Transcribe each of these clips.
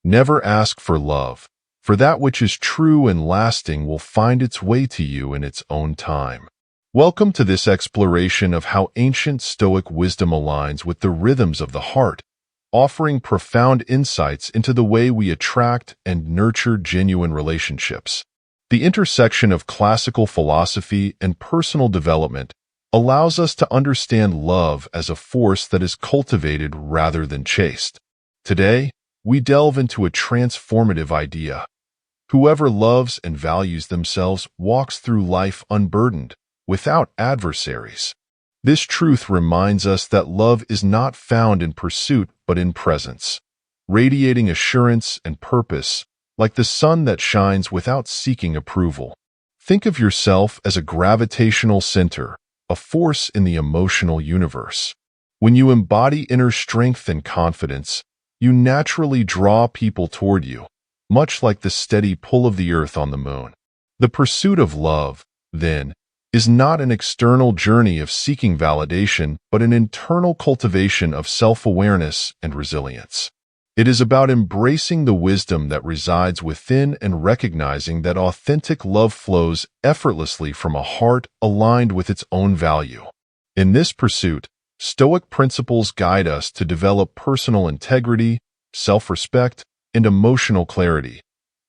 Never ask for love, for that which is true and lasting will find its way to you in its own time. Welcome to this exploration of how ancient Stoic wisdom aligns with the rhythms of the heart, offering profound insights into the way we attract and nurture genuine relationships. The intersection of classical philosophy and personal development allows us to understand love as a force that is cultivated rather than chased. Today, we delve into a transformative idea. Whoever loves and values themselves walks through life unburdened, without adversaries. This truth reminds us that love is not found in pursuit but in presence, radiating assurance and purpose, like the sun that shines without seeking approval. Think of yourself as a gravitational center, a force in the emotional universe. When you embody inner strength and confidence, you naturally draw people toward you, much like the steady pull of the earth on the moon. The pursuit of love, then, is not an external journey of seeking validation, but an internal cultivation of self-awareness and resilience. It is about embracing the wisdom that resides within and recognizing that authentic love flows effortlessly from a heart aligned with its own value. In this pursuit, Stoic principles guide us to develop personal integrity, self-respect, and emotional clarity,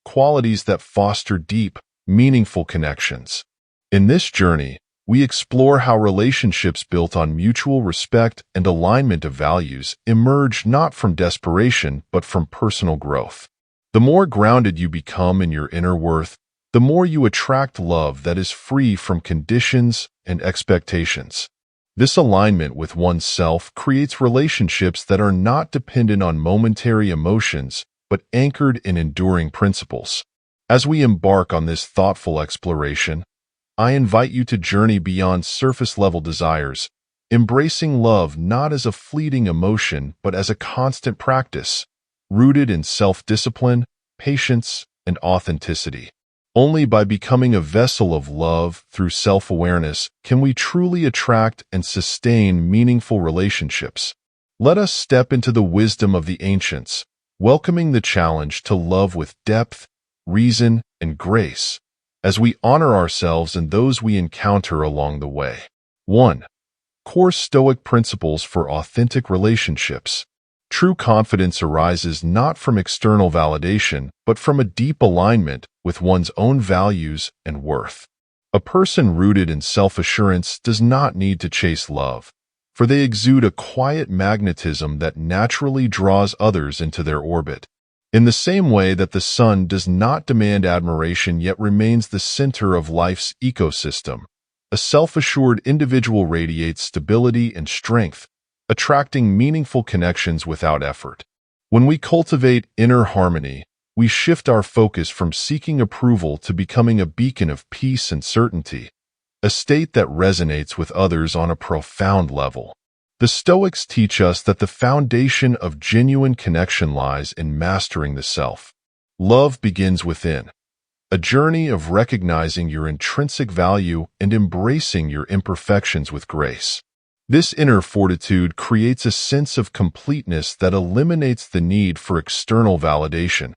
qualities that foster deep, meaningful connections. In this journey, we explore how relationships built on mutual respect and alignment of values emerge not from desperation but from personal growth. The more grounded you become in your inner worth, the more you attract love that is free from conditions and expectations. This alignment with oneself creates relationships that are not dependent on momentary emotions, but anchored in enduring principles. As we embark on this thoughtful exploration, I invite you to journey beyond surface-level desires, embracing love not as a fleeting emotion, but as a constant practice, rooted in self-discipline, patience, and authenticity. Only by becoming a vessel of love through self-awareness can we truly attract and sustain meaningful relationships. Let us step into the wisdom of the ancients, welcoming the challenge to love with depth, reason, and grace, as we honor ourselves and those we encounter along the way. 1. Core Stoic principles for authentic relationships. True confidence arises not from external validation, but from a deep alignment with one's own values and worth. A person rooted in self-assurance does not need to chase love, for they exude a quiet magnetism that naturally draws others into their orbit. In the same way that the sun does not demand admiration yet remains the center of life's ecosystem, a self-assured individual radiates stability and strength, attracting meaningful connections without effort. When we cultivate inner harmony, we shift our focus from seeking approval to becoming a beacon of peace and certainty, a state that resonates with others on a profound level. The Stoics teach us that the foundation of genuine connection lies in mastering the self. Love begins within, a journey of recognizing your intrinsic value and embracing your imperfections with grace. This inner fortitude creates a sense of completeness that eliminates the need for external validation,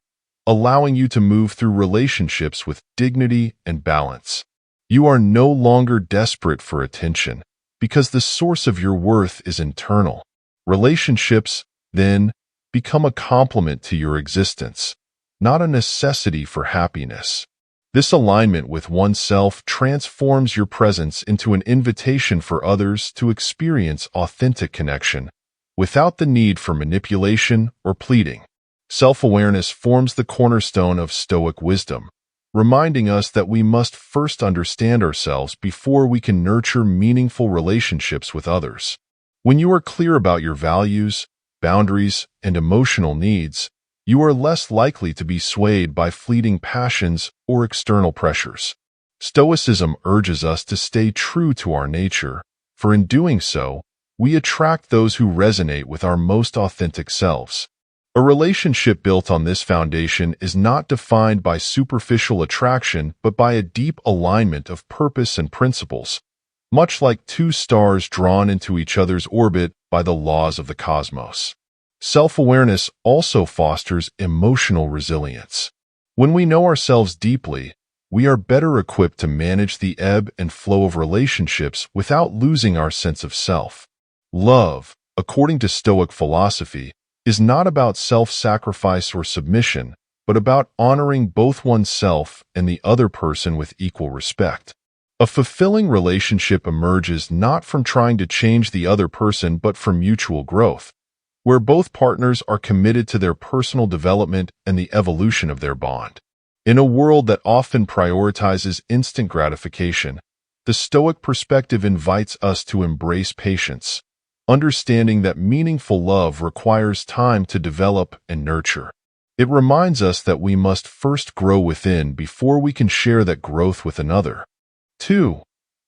allowing you to move through relationships with dignity and balance. You are no longer desperate for attention, because the source of your worth is internal. Relationships, then, become a complement to your existence, not a necessity for happiness. This alignment with oneself transforms your presence into an invitation for others to experience authentic connection, without the need for manipulation or pleading. Self-awareness forms the cornerstone of Stoic wisdom, reminding us that we must first understand ourselves before we can nurture meaningful relationships with others. When you are clear about your values, boundaries, and emotional needs, you are less likely to be swayed by fleeting passions or external pressures. Stoicism urges us to stay true to our nature, for in doing so, we attract those who resonate with our most authentic selves. A relationship built on this foundation is not defined by superficial attraction but by a deep alignment of purpose and principles, much like two stars drawn into each other's orbit by the laws of the cosmos. Self-awareness also fosters emotional resilience. When we know ourselves deeply, we are better equipped to manage the ebb and flow of relationships without losing our sense of self. Love, according to Stoic philosophy, is not about self-sacrifice or submission, but about honoring both oneself and the other person with equal respect. A fulfilling relationship emerges not from trying to change the other person but from mutual growth, where both partners are committed to their personal development and the evolution of their bond. In a world that often prioritizes instant gratification, the Stoic perspective invites us to embrace patience, understanding that meaningful love requires time to develop and nurture. It reminds us that we must first grow within before we can share that growth with another. 2.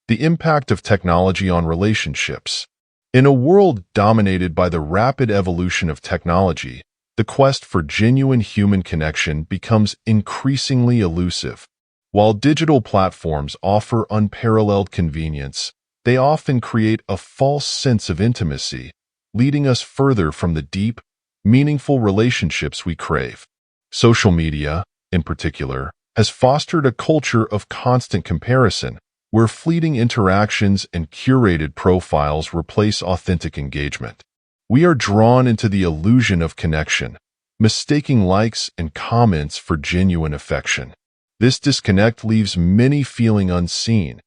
The impact of technology on relationships. In a world dominated by the rapid evolution of technology, the quest for genuine human connection becomes increasingly elusive. While digital platforms offer unparalleled convenience, they often create a false sense of intimacy, leading us further from the deep, meaningful relationships we crave. Social media, in particular, has fostered a culture of constant comparison, where fleeting interactions and curated profiles replace authentic engagement. We are drawn into the illusion of connection, mistaking likes and comments for genuine affection. This disconnect leaves many feeling unseen,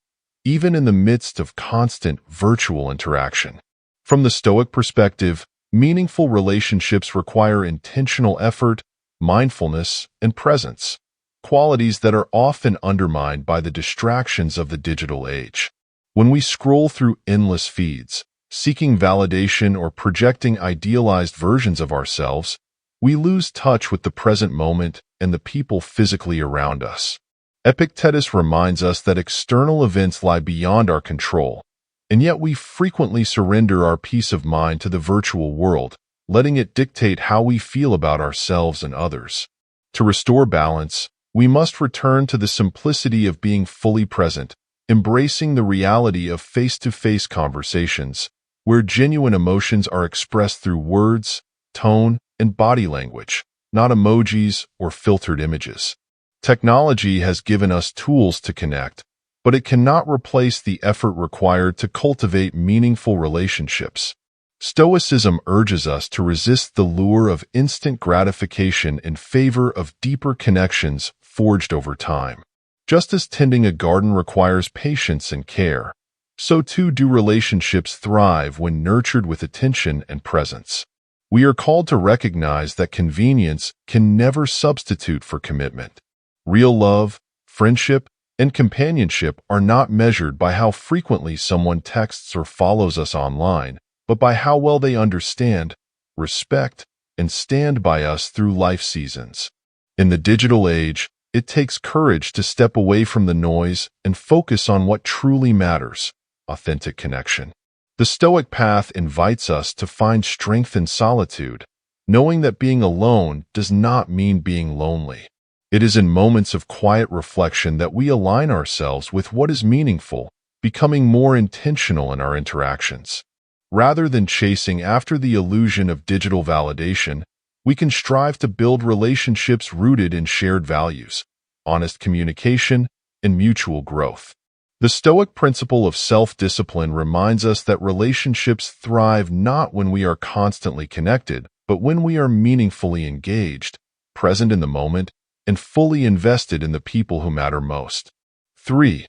even in the midst of constant virtual interaction. From the Stoic perspective, meaningful relationships require intentional effort, mindfulness, and presence, qualities that are often undermined by the distractions of the digital age. When we scroll through endless feeds, seeking validation or projecting idealized versions of ourselves, we lose touch with the present moment and the people physically around us. Epictetus reminds us that external events lie beyond our control, and yet we frequently surrender our peace of mind to the virtual world, letting it dictate how we feel about ourselves and others. To restore balance, we must return to the simplicity of being fully present, embracing the reality of face-to-face conversations, where genuine emotions are expressed through words, tone, and body language, not emojis or filtered images. Technology has given us tools to connect, but it cannot replace the effort required to cultivate meaningful relationships. Stoicism urges us to resist the lure of instant gratification in favor of deeper connections forged over time. Just as tending a garden requires patience and care, so too do relationships thrive when nurtured with attention and presence. We are called to recognize that convenience can never substitute for commitment. Real love, friendship, and companionship are not measured by how frequently someone texts or follows us online, but by how well they understand, respect, and stand by us through life seasons. In the digital age, it takes courage to step away from the noise and focus on what truly matters: authentic connection. The Stoic path invites us to find strength in solitude, knowing that being alone does not mean being lonely. It is in moments of quiet reflection that we align ourselves with what is meaningful, becoming more intentional in our interactions. Rather than chasing after the illusion of digital validation, we can strive to build relationships rooted in shared values, honest communication, and mutual growth. The Stoic principle of self-discipline reminds us that relationships thrive not when we are constantly connected, but when we are meaningfully engaged, present in the moment, and fully invested in the people who matter most. 3.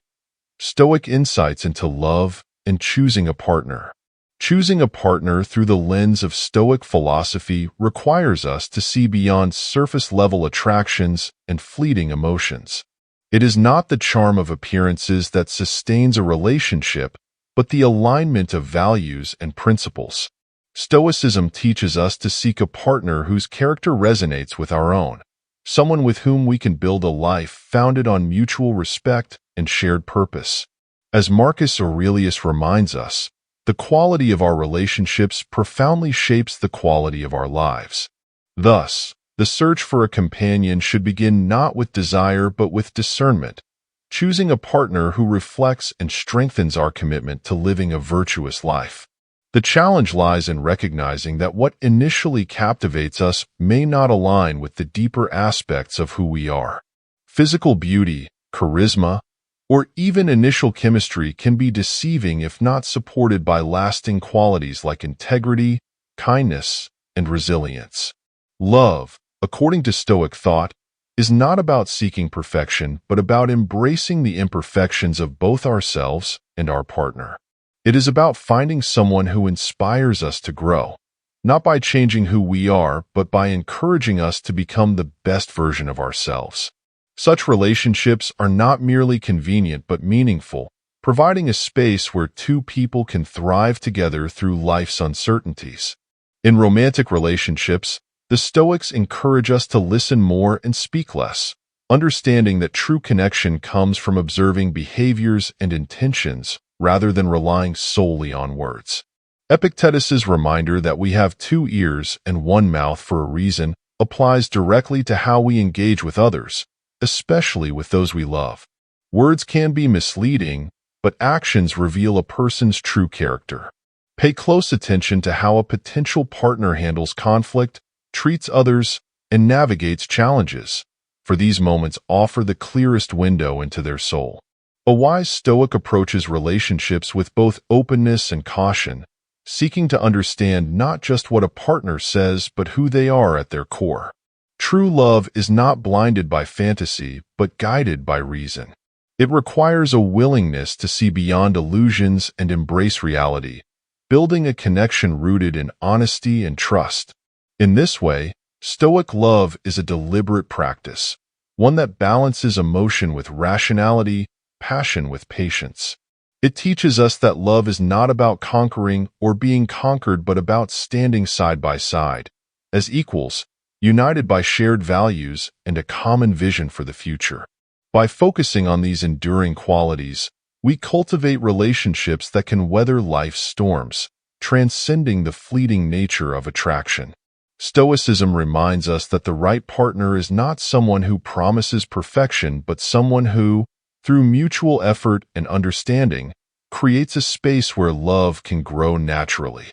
Stoic insights into love and choosing a partner. Choosing a partner through the lens of Stoic philosophy requires us to see beyond surface-level attractions and fleeting emotions. It is not the charm of appearances that sustains a relationship, but the alignment of values and principles. Stoicism teaches us to seek a partner whose character resonates with our own, someone with whom we can build a life founded on mutual respect and shared purpose. As Marcus Aurelius reminds us, the quality of our relationships profoundly shapes the quality of our lives. Thus, the search for a companion should begin not with desire but with discernment, choosing a partner who reflects and strengthens our commitment to living a virtuous life. The challenge lies in recognizing that what initially captivates us may not align with the deeper aspects of who we are. Physical beauty, charisma, or even initial chemistry can be deceiving if not supported by lasting qualities like integrity, kindness, and resilience. Love, according to Stoic thought, is not about seeking perfection, but about embracing the imperfections of both ourselves and our partner. It is about finding someone who inspires us to grow, not by changing who we are, but by encouraging us to become the best version of ourselves. Such relationships are not merely convenient but meaningful, providing a space where two people can thrive together through life's uncertainties. In romantic relationships, the Stoics encourage us to listen more and speak less, understanding that true connection comes from observing behaviors and intentions rather than relying solely on words. Epictetus's reminder that we have 2 ears and 1 mouth for a reason applies directly to how we engage with others, especially with those we love. Words can be misleading, but actions reveal a person's true character. Pay close attention to how a potential partner handles conflict, treats others, and navigates challenges, for these moments offer the clearest window into their soul. A wise Stoic approaches relationships with both openness and caution, seeking to understand not just what a partner says, but who they are at their core. True love is not blinded by fantasy, but guided by reason. It requires a willingness to see beyond illusions and embrace reality, building a connection rooted in honesty and trust. In this way, Stoic love is a deliberate practice, one that balances emotion with rationality, passion with patience. It teaches us that love is not about conquering or being conquered, but about standing side by side, as equals, united by shared values and a common vision for the future. By focusing on these enduring qualities, we cultivate relationships that can weather life's storms, transcending the fleeting nature of attraction. Stoicism reminds us that the right partner is not someone who promises perfection, but someone who, through mutual effort and understanding, creates a space where love can grow naturally.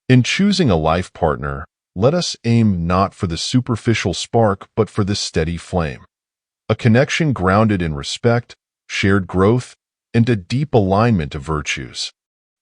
In choosing a life partner, let us aim not for the superficial spark, but for the steady flame. A connection grounded in respect, shared growth, and a deep alignment of virtues.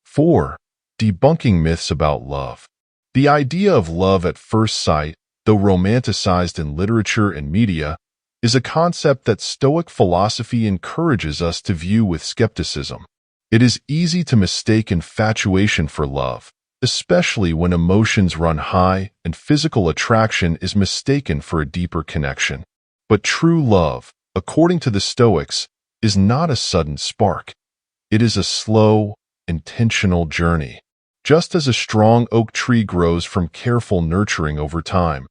4. Debunking myths about love. The idea of love at first sight, though romanticized in literature and media, is a concept that Stoic philosophy encourages us to view with skepticism. It is easy to mistake infatuation for love, especially when emotions run high and physical attraction is mistaken for a deeper connection. But true love, according to the Stoics, is not a sudden spark. It is a slow, intentional journey. Just as a strong oak tree grows from careful nurturing over time,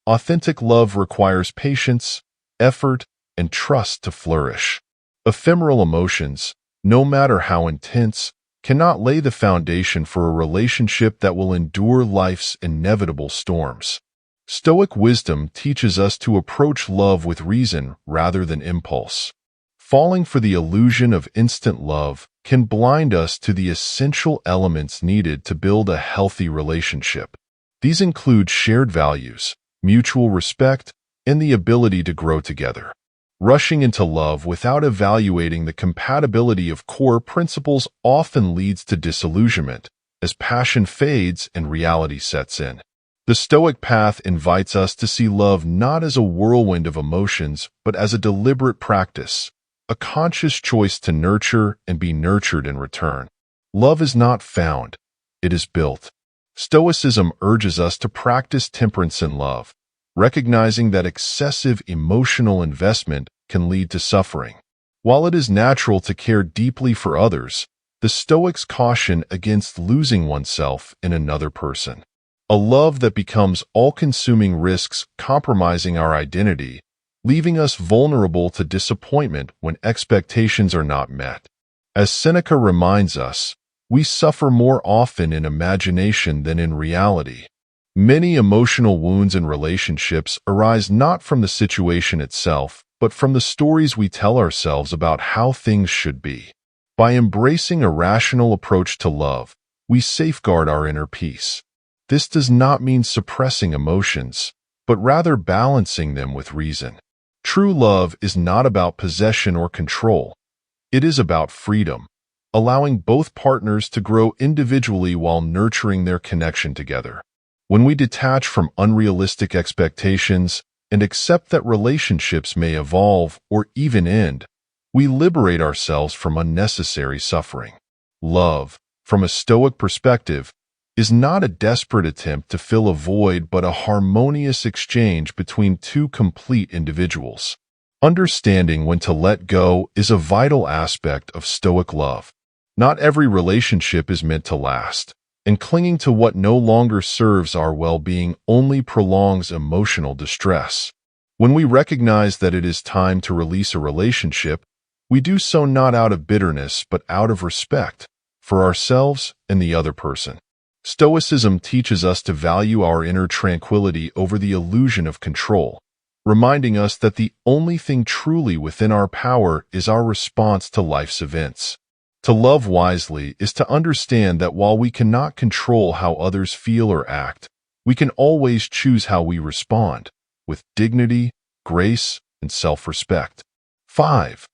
authentic love requires patience, effort, and trust to flourish. Ephemeral emotions, no matter how intense, cannot lay the foundation for a relationship that will endure life's inevitable storms. Stoic wisdom teaches us to approach love with reason rather than impulse. Falling for the illusion of instant love can blind us to the essential elements needed to build a healthy relationship. These include shared values, mutual respect, and the ability to grow together. Rushing into love without evaluating the compatibility of core principles often leads to disillusionment, as passion fades and reality sets in. The Stoic path invites us to see love not as a whirlwind of emotions, but as a deliberate practice, a conscious choice to nurture and be nurtured in return. Love is not found, it is built. Stoicism urges us to practice temperance in love, recognizing that excessive emotional investment can lead to suffering. While it is natural to care deeply for others, the Stoics caution against losing oneself in another person. A love that becomes all-consuming risks compromising our identity, leaving us vulnerable to disappointment when expectations are not met. As Seneca reminds us, we suffer more often in imagination than in reality. Many emotional wounds in relationships arise not from the situation itself, but from the stories we tell ourselves about how things should be. By embracing a rational approach to love, we safeguard our inner peace. This does not mean suppressing emotions, but rather balancing them with reason. True love is not about possession or control. It is about freedom, allowing both partners to grow individually while nurturing their connection together. When we detach from unrealistic expectations and accept that relationships may evolve or even end, we liberate ourselves from unnecessary suffering. Love, from a Stoic perspective, is not a desperate attempt to fill a void but a harmonious exchange between two complete individuals. Understanding when to let go is a vital aspect of Stoic love. Not every relationship is meant to last, and clinging to what no longer serves our well-being only prolongs emotional distress. When we recognize that it is time to release a relationship, we do so not out of bitterness but out of respect for ourselves and the other person. Stoicism teaches us to value our inner tranquility over the illusion of control, reminding us that the only thing truly within our power is our response to life's events. To love wisely is to understand that while we cannot control how others feel or act, we can always choose how we respond, with dignity, grace, and self-respect. 5.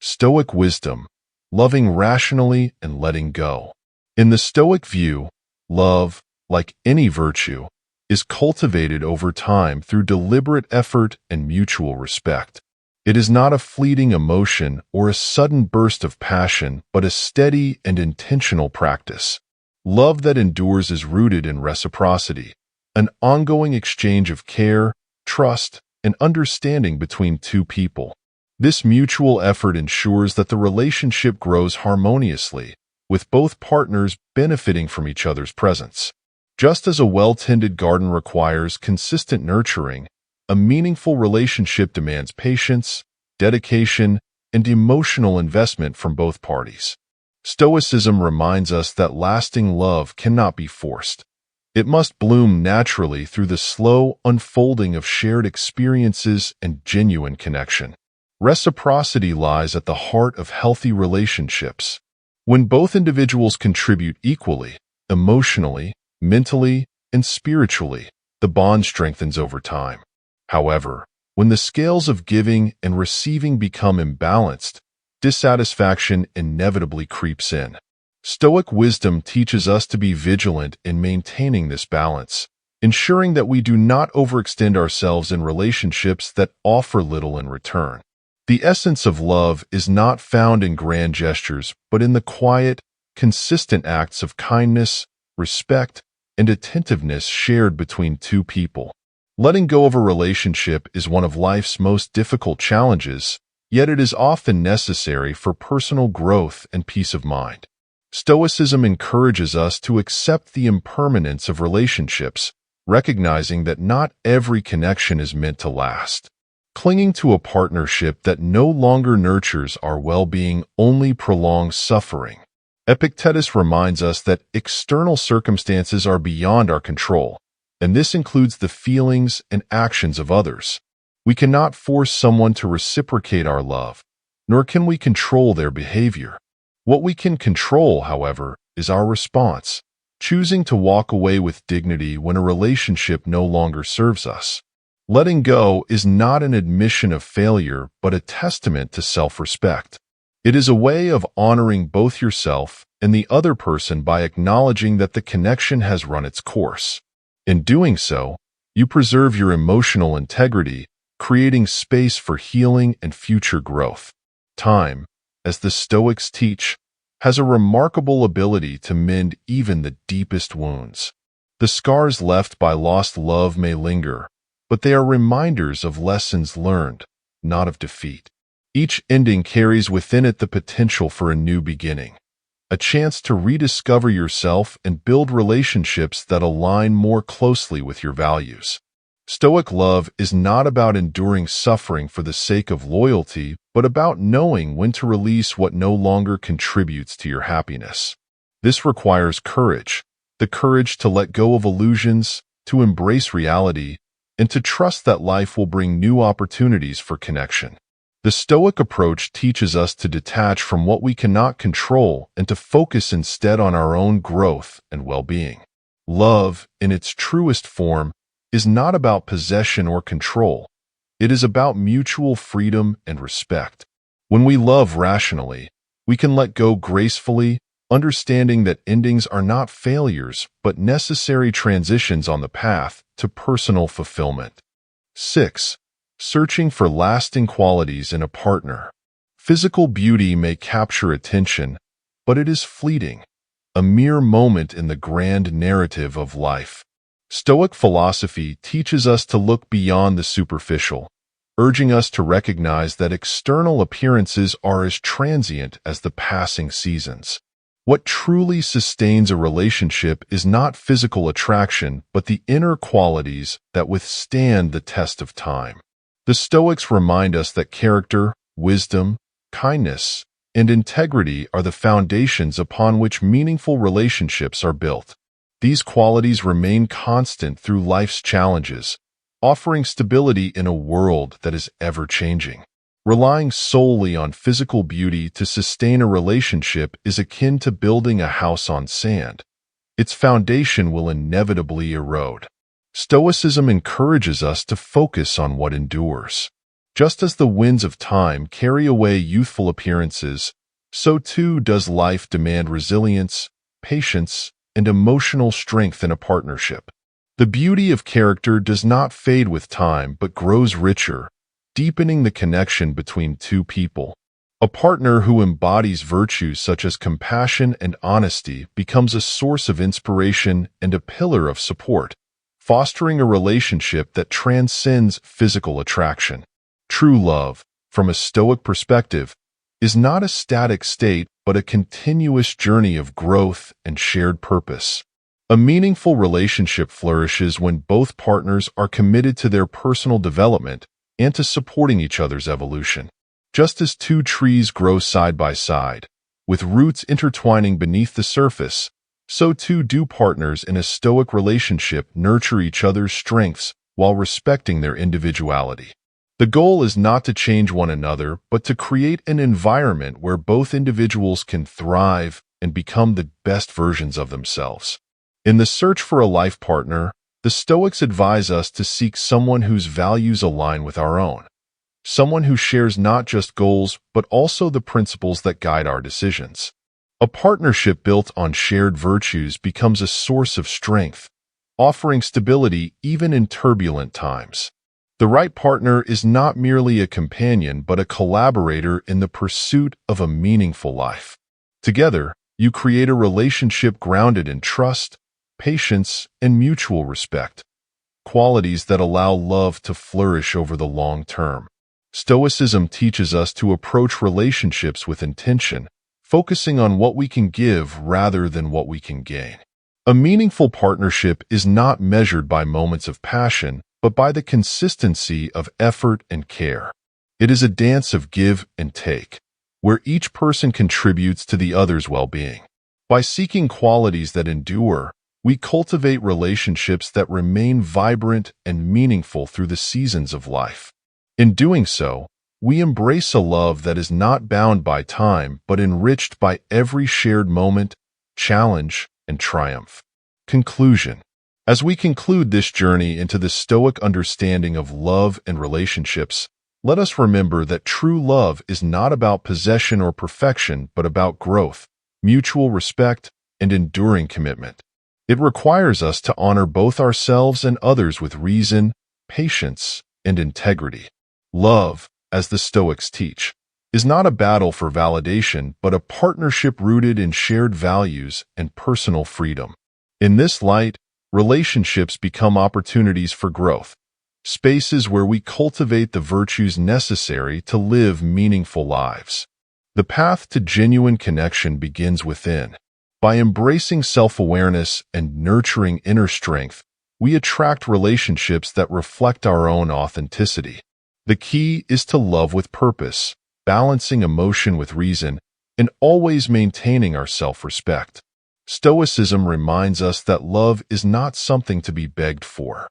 Stoic Wisdom, loving rationally and letting go. In the Stoic view, love, like any virtue, is cultivated over time through deliberate effort and mutual respect. It is not a fleeting emotion or a sudden burst of passion, but a steady and intentional practice. Love that endures is rooted in reciprocity, an ongoing exchange of care, trust, and understanding between two people. This mutual effort ensures that the relationship grows harmoniously, with both partners benefiting from each other's presence. Just as a well-tended garden requires consistent nurturing, a meaningful relationship demands patience, dedication, and emotional investment from both parties. Stoicism reminds us that lasting love cannot be forced. It must bloom naturally through the slow unfolding of shared experiences and genuine connection. Reciprocity lies at the heart of healthy relationships. When both individuals contribute equally, emotionally, mentally, and spiritually, the bond strengthens over time. However, when the scales of giving and receiving become imbalanced, dissatisfaction inevitably creeps in. Stoic wisdom teaches us to be vigilant in maintaining this balance, ensuring that we do not overextend ourselves in relationships that offer little in return. The essence of love is not found in grand gestures, but in the quiet, consistent acts of kindness, respect, and attentiveness shared between two people. Letting go of a relationship is one of life's most difficult challenges, yet it is often necessary for personal growth and peace of mind. Stoicism encourages us to accept the impermanence of relationships, recognizing that not every connection is meant to last. Clinging to a partnership that no longer nurtures our well-being only prolongs suffering. Epictetus reminds us that external circumstances are beyond our control, and this includes the feelings and actions of others. We cannot force someone to reciprocate our love, nor can we control their behavior. What we can control, however, is our response, choosing to walk away with dignity when a relationship no longer serves us. Letting go is not an admission of failure, but a testament to self-respect. It is a way of honoring both yourself and the other person by acknowledging that the connection has run its course. In doing so, you preserve your emotional integrity, creating space for healing and future growth. Time, as the Stoics teach, has a remarkable ability to mend even the deepest wounds. The scars left by lost love may linger, but they are reminders of lessons learned, not of defeat. Each ending carries within it the potential for a new beginning, a chance to rediscover yourself and build relationships that align more closely with your values. Stoic love is not about enduring suffering for the sake of loyalty, but about knowing when to release what no longer contributes to your happiness. This requires courage, the courage to let go of illusions, to embrace reality, and to trust that life will bring new opportunities for connection. The Stoic approach teaches us to detach from what we cannot control and to focus instead on our own growth and well-being. Love, in its truest form, is not about possession or control. It is about mutual freedom and respect. When we love rationally, we can let go gracefully, understanding that endings are not failures but necessary transitions on the path to personal fulfillment. 6. Searching for lasting qualities in a partner. Physical beauty may capture attention, but it is fleeting, a mere moment in the grand narrative of life. Stoic philosophy teaches us to look beyond the superficial, urging us to recognize that external appearances are as transient as the passing seasons. What truly sustains a relationship is not physical attraction, but the inner qualities that withstand the test of time. The Stoics remind us that character, wisdom, kindness, and integrity are the foundations upon which meaningful relationships are built. These qualities remain constant through life's challenges, offering stability in a world that is ever-changing. Relying solely on physical beauty to sustain a relationship is akin to building a house on sand. Its foundation will inevitably erode. Stoicism encourages us to focus on what endures. Just as the winds of time carry away youthful appearances, so too does life demand resilience, patience, and emotional strength in a partnership. The beauty of character does not fade with time but grows richer, deepening the connection between two people. A partner who embodies virtues such as compassion and honesty becomes a source of inspiration and a pillar of support, fostering a relationship that transcends physical attraction. True love, from a Stoic perspective, is not a static state but a continuous journey of growth and shared purpose. A meaningful relationship flourishes when both partners are committed to their personal development and to supporting each other's evolution. Just as two trees grow side by side, with roots intertwining beneath the surface, so too do partners in a Stoic relationship nurture each other's strengths while respecting their individuality. The goal is not to change one another, but to create an environment where both individuals can thrive and become the best versions of themselves. In the search for a life partner, the Stoics advise us to seek someone whose values align with our own, someone who shares not just goals but also the principles that guide our decisions. A partnership built on shared virtues becomes a source of strength, offering stability even in turbulent times. The right partner is not merely a companion but a collaborator in the pursuit of a meaningful life. Together, you create a relationship grounded in trust, patience, and mutual respect, qualities that allow love to flourish over the long term. Stoicism teaches us to approach relationships with intention, focusing on what we can give rather than what we can gain. A meaningful partnership is not measured by moments of passion, but by the consistency of effort and care. It is a dance of give and take, where each person contributes to the other's well-being. By seeking qualities that endure, we cultivate relationships that remain vibrant and meaningful through the seasons of life. In doing so, we embrace a love that is not bound by time but enriched by every shared moment, challenge, and triumph. Conclusion. As we conclude this journey into the Stoic understanding of love and relationships, let us remember that true love is not about possession or perfection but about growth, mutual respect, and enduring commitment. It requires us to honor both ourselves and others with reason, patience, and integrity. Love, as the Stoics teach, is not a battle for validation but a partnership rooted in shared values and personal freedom. In this light, relationships become opportunities for growth, spaces where we cultivate the virtues necessary to live meaningful lives. The path to genuine connection begins within. By embracing self-awareness and nurturing inner strength, we attract relationships that reflect our own authenticity. The key is to love with purpose, balancing emotion with reason, and always maintaining our self-respect. Stoicism reminds us that love is not something to be begged for.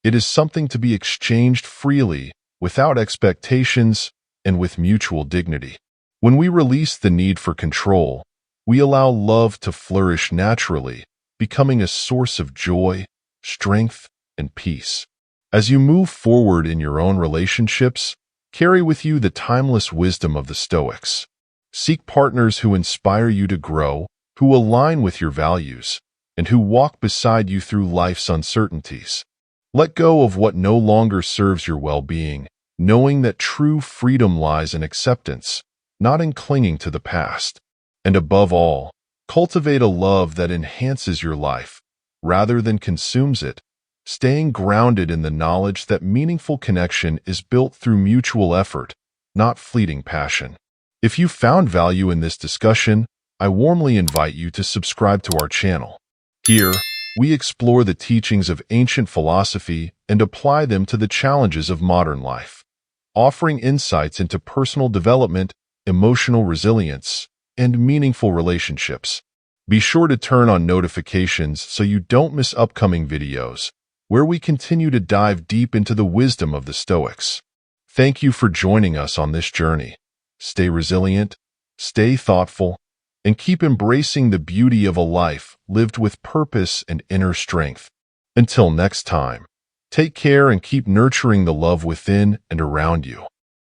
It is something to be exchanged freely, without expectations, and with mutual dignity. When we release the need for control, we allow love to flourish naturally, becoming a source of joy, strength, and peace. As you move forward in your own relationships, carry with you the timeless wisdom of the Stoics. Seek partners who inspire you to grow, who align with your values, and who walk beside you through life's uncertainties. Let go of what no longer serves your well-being, knowing that true freedom lies in acceptance, not in clinging to the past. And above all, cultivate a love that enhances your life, rather than consumes it, staying grounded in the knowledge that meaningful connection is built through mutual effort, not fleeting passion. If you found value in this discussion, I warmly invite you to subscribe to our channel. Here, we explore the teachings of ancient philosophy and apply them to the challenges of modern life, offering insights into personal development, emotional resilience, and meaningful relationships. Be sure to turn on notifications so you don't miss upcoming videos, where we continue to dive deep into the wisdom of the Stoics. Thank you for joining us on this journey. Stay resilient, stay thoughtful, and keep embracing the beauty of a life lived with purpose and inner strength. Until next time, take care and keep nurturing the love within and around you.